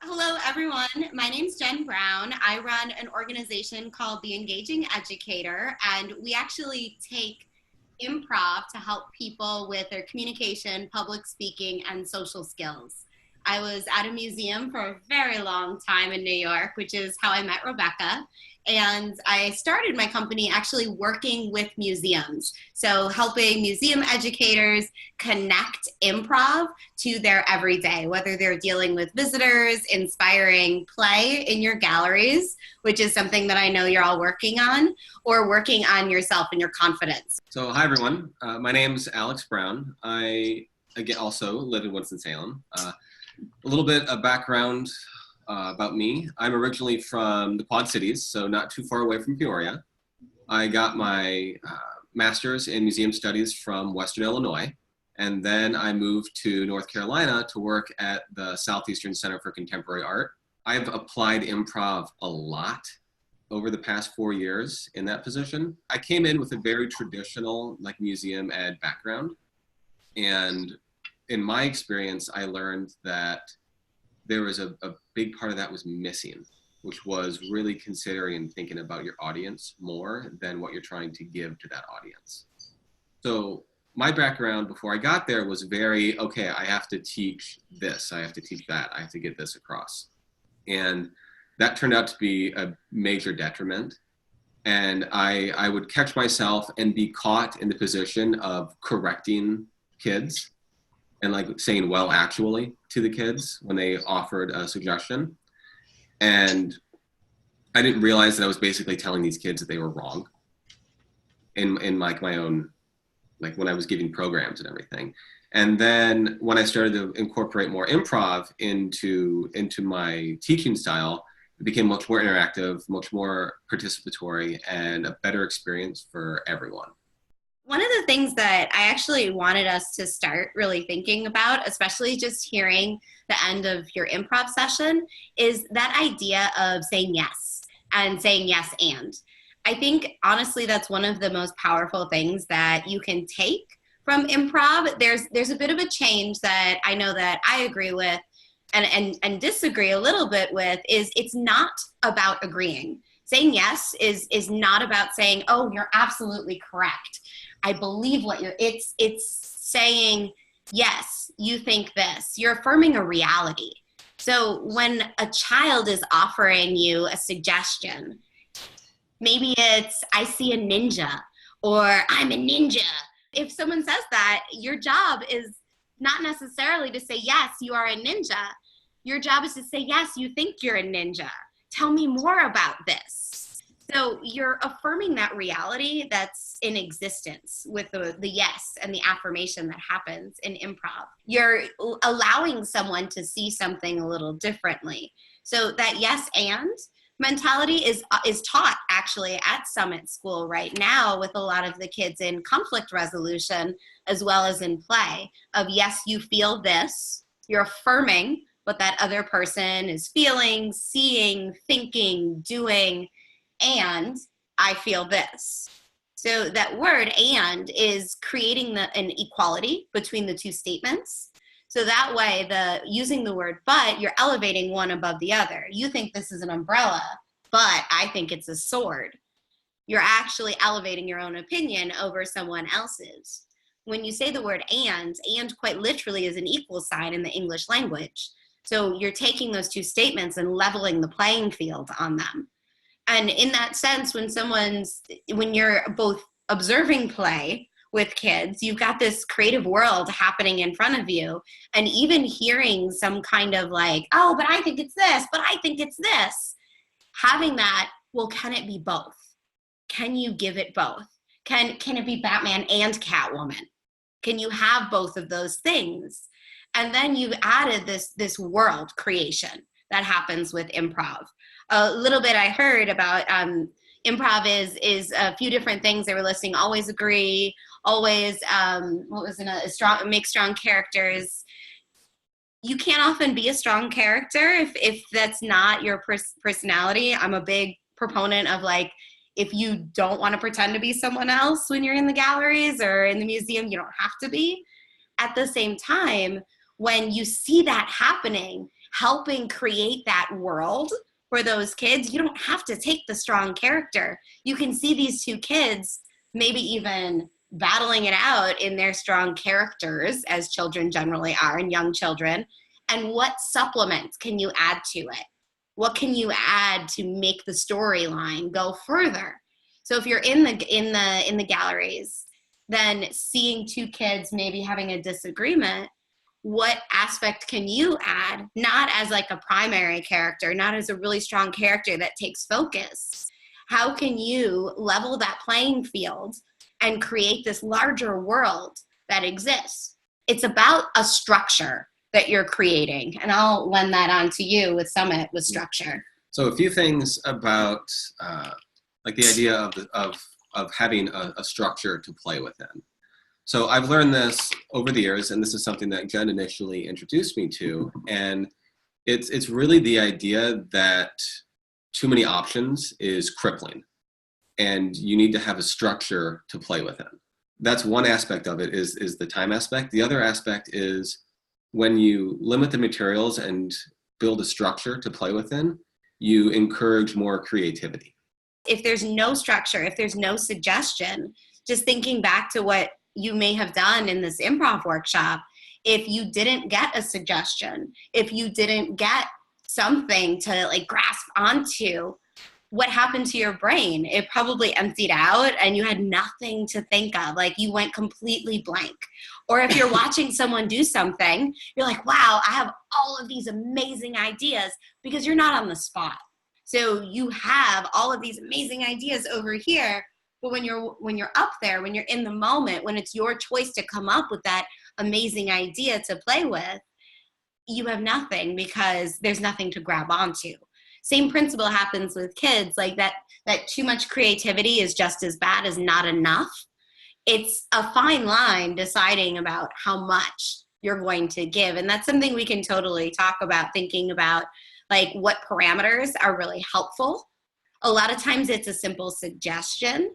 Hello, everyone. My name's Jen Brown. I run an organization called The Engaging Educator, and we actually take improv to help people with their communication, public speaking, and social skills. I was at a museum for a very long time in New York, which is how I met Rebecca. And I started my company actually working with museums. So helping museum educators connect improv to their everyday, whether they're dealing with visitors, inspiring play in your galleries, which is something that I know you're all working on, or working on yourself and your confidence. So, hi everyone. My name's Alex Brown. I again also live in Winston-Salem. A little bit of background about me. I'm originally from the Quad Cities, so not too far away from Peoria. I got my master's in museum studies from Western Illinois, and then I moved to North Carolina to work at the Southeastern Center for Contemporary Art. I've applied improv a lot over the past 4 years in that position. I came in with a very traditional museum ed background. And in my experience, I learned that there was a big part of that was missing, which was really considering and thinking about your audience more than what you're trying to give to that audience. So my background before I got there was very, okay, I have to teach this, I have to teach that, I have to get this across. And that turned out to be a major detriment. And I would catch myself and be caught in the position of correcting kids and saying, well, actually, to the kids when they offered a suggestion. And I didn't realize that I was basically telling these kids that they were wrong in my own, when I was giving programs and everything. And then when I started to incorporate more improv into my teaching style, it became much more interactive, much more participatory, and a better experience for everyone. One of the things that I actually wanted us to start really thinking about, especially just hearing the end of your improv session, is that idea of saying yes and saying yes and. I think, honestly, that's one of the most powerful things that you can take from improv. There's a bit of a change that I know that I agree with and disagree a little bit with, is it's not about agreeing. Saying yes is not about saying, oh, you're absolutely correct, I believe what it's saying, yes, you think this. You're affirming a reality. So when a child is offering you a suggestion, maybe it's, I see a ninja, or I'm a ninja. If someone says that, your job is not necessarily to say, yes, you are a ninja. Your job is to say, yes, you think you're a ninja. Tell me more about this. So you're affirming that reality that's in existence with the yes and the affirmation that happens in improv. You're allowing someone to see something a little differently. So that yes and mentality is taught actually at Summit School right now with a lot of the kids in conflict resolution as well as in play of, yes, you feel this, you're affirming what that other person is feeling, seeing, thinking, doing, and I feel this. So that word and is creating an equality between the two statements. So that way, using the word but, you're elevating one above the other. You think this is an umbrella, but I think it's a sword. You're actually elevating your own opinion over someone else's. When you say the word and quite literally is an equal sign in the English language. So you're taking those two statements and leveling the playing field on them. And in that sense, when you're both observing play with kids, you've got this creative world happening in front of you, and even hearing some kind of oh, but I think it's this, but I think it's this. Having that, well, can it be both? Can you give it both? Can it be Batman and Catwoman? Can you have both of those things? And then you've added this world creation that happens with improv. A little bit I heard about improv is a few different things they were listing. Always agree, always, make strong characters. You can't often be a strong character if that's not your personality. I'm a big proponent of if you don't want to pretend to be someone else when you're in the galleries or in the museum, you don't have to be. At the same time, when you see that happening helping create that world for those kids. You don't have to take the strong character. You can see these two kids maybe even battling it out in their strong characters, as children generally are, and young children. And what supplements can you add to it? What can you add to make the storyline go further? So if you're in the galleries, then seeing two kids maybe having a disagreement, what aspect can you add? Not as like a primary character, not as a really strong character that takes focus. How can you level that playing field and create this larger world that exists? It's about a structure that you're creating. And I'll lend that on to you with Summit with structure. So a few things about like the idea of having a structure to play within. So I've learned this over the years, and this is something that Jen initially introduced me to. And it's really the idea that too many options is crippling, and you need to have a structure to play within. That's one aspect of it, is the time aspect. The other aspect is when you limit the materials and build a structure to play within, you encourage more creativity. If there's no structure, if there's no suggestion, just thinking back to what you may have done in this improv workshop, if you didn't get a suggestion, if you didn't get something to like grasp onto, what happened to your brain? It probably emptied out and you had nothing to think of. Like you went completely blank. Or if you're watching someone do something, you're like, wow, I have all of these amazing ideas, because you're not on the spot. So you have all of these amazing ideas over here, but when you're up there, when you're in the moment, when it's your choice to come up with that amazing idea to play with, you have nothing because there's nothing to grab onto. Same principle happens with kids, like that too much creativity is just as bad as not enough. It's a fine line deciding about how much you're going to give. And that's something we can totally talk about, thinking about like what parameters are really helpful. A lot of times it's a simple suggestion.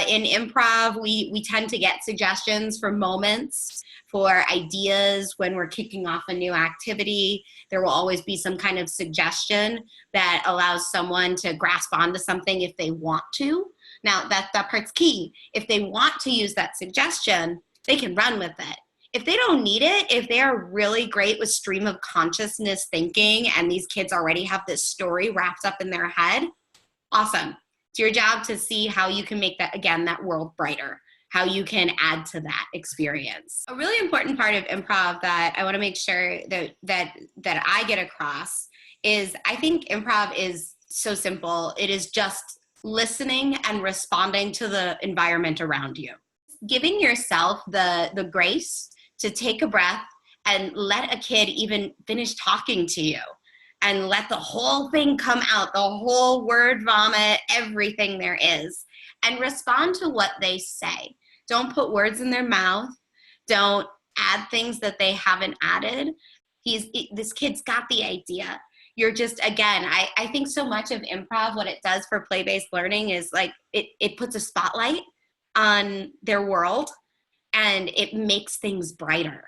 In improv, we tend to get suggestions for moments, for ideas when we're kicking off a new activity. There will always be some kind of suggestion that allows someone to grasp onto something if they want to. Now, that part's key. If they want to use that suggestion, they can run with it. If they don't need it, if they are really great with stream of consciousness thinking and these kids already have this story wrapped up in their head, awesome. It's your job to see how you can make that, again, that world brighter, how you can add to that experience. A really important part of improv that I want to make sure that I get across is I think improv is so simple. It is just listening and responding to the environment around you. Giving yourself the grace to take a breath and let a kid even finish talking to you and let the whole thing come out, the whole word vomit, everything there is, and respond to what they say. Don't put words in their mouth. Don't add things that they haven't added. This kid's got the idea. You're just, again, I think so much of improv, what it does for play-based learning is like it puts a spotlight on their world and it makes things brighter.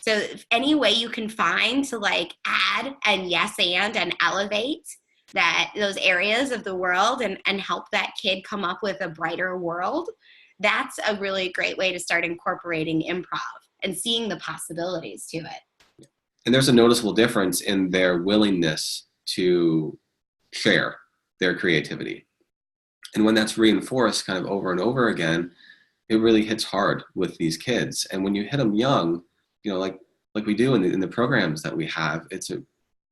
So if any way you can find to like add and yes and elevate those areas of the world and help that kid come up with a brighter world, that's a really great way to start incorporating improv and seeing the possibilities to it. And there's a noticeable difference in their willingness to share their creativity. And when that's reinforced kind of over and over again, it really hits hard with these kids. And when you hit them young, you know, like we do in the programs that we have,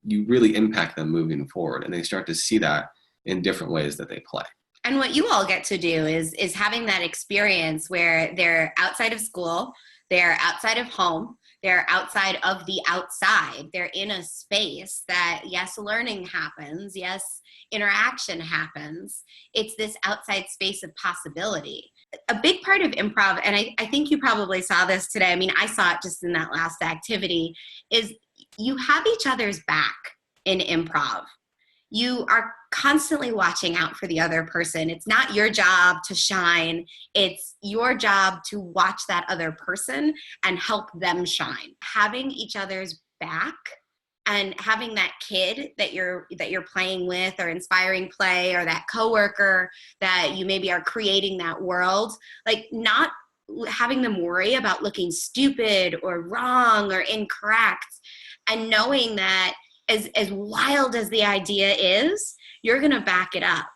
you really impact them moving forward, and they start to see that in different ways that they play. And what you all get to do is having that experience where they're outside of school, they're outside of home, they're outside of the outside. They're in a space that, yes, learning happens, yes, interaction happens. It's this outside space of possibility. A big part of improv, and I think you probably saw this today, I mean, I saw it just in that last activity, is you have each other's back in improv. You are constantly watching out for the other person. It's not your job to shine. It's your job to watch that other person and help them shine. Having each other's back and having that kid that you're playing with or inspiring play, or that coworker that you maybe are creating that world, like not having them worry about looking stupid or wrong or incorrect, and knowing that as wild as the idea is, you're going to back it up.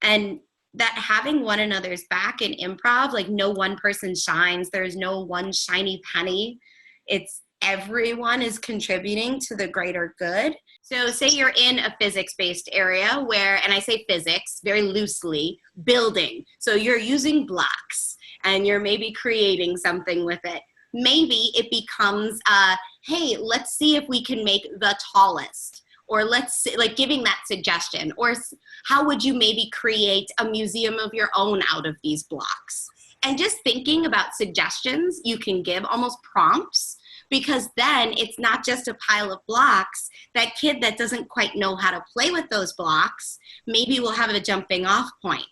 And that having one another's back in improv, like no one person shines, there's no one shiny penny. It's everyone is contributing to the greater good. So say you're in a physics-based area where, and I say physics very loosely, building. So you're using blocks and you're maybe creating something with it. Maybe it becomes, hey, let's see if we can make the tallest, or let's see, like giving that suggestion, or how would you maybe create a museum of your own out of these blocks? And just thinking about suggestions you can give, almost prompts, because then it's not just a pile of blocks. That kid that doesn't quite know how to play with those blocks maybe will have a jumping off point.